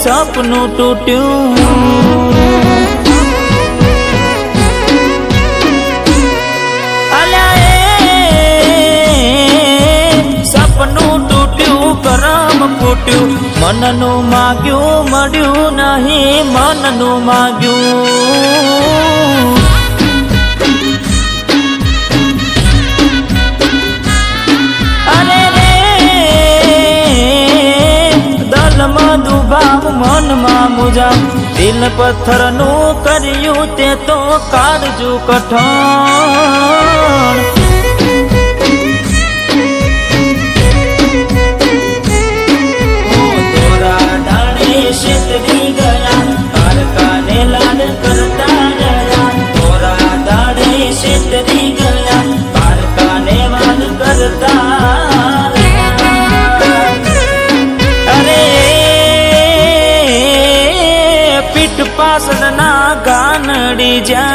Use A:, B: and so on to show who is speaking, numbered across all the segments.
A: સપનું તૂટ્યું સપનું તૂટ્યું કરમ ફૂટ્યું મનનું માગ્યું મળ્યું નહીં મનનું માગ્યું અરે રે દલમાં દુભાવ મનમાં મુજાવ દિલ પથ્થરનું કર્યું તે તો કાળજુ કઠણ शेतरी गया पारका ने लाड करता गया थोड़ा दाड़े शेतरी गया पारका ने वाल करता अरे पीठ पासना गानड़ी जा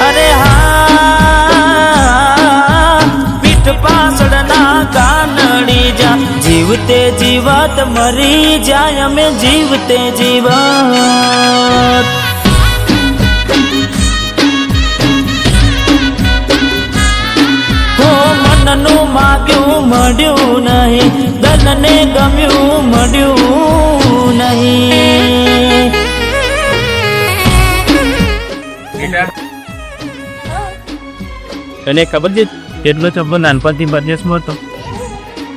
A: अरे हाँ पीठ पासना गानड़ी जा जीवते जीवत मरी जाय में जीवते जीवत हो मननु माग्યું મળ્યું નહીં દલને ગમ્યું મળ્યું નહીં
B: તને ખબર છે કેટલો છોકરો નાનપણથી બદનેસમાં હતો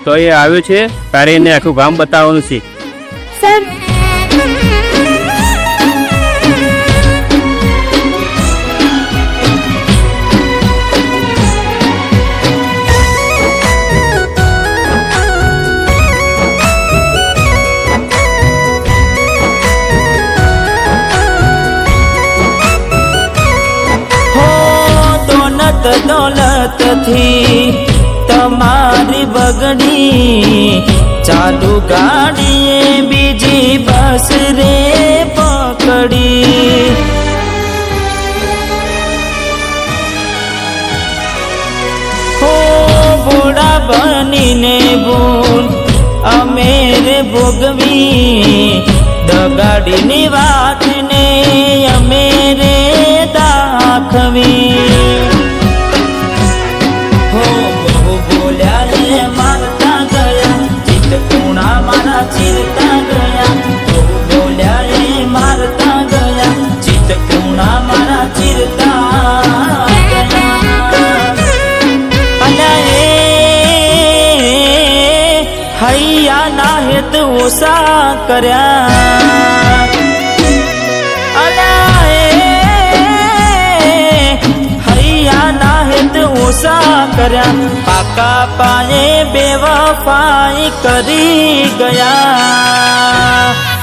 B: તો એ આવ્યો છે તારે એને આખું ગામ બતાવવાનું છે
C: સર
A: હો દોલત થી તમારી બગડી ચાલુ ગાડીએ બીજી બસ રે પકડી હો બોડા બનીને ભૂલ અમે રે ભોગવી દગાડીની વાતને અમે રે દાખવી मारता गया चित कोना मारा चिरता गया तो बोल्या रे मारता गया चित कोना मारा चिरता गया हૈયા ના હેત ઓસા કર્યા ઓસા કર્યા પાકા પાયે બેવફાઈ કરી ગયા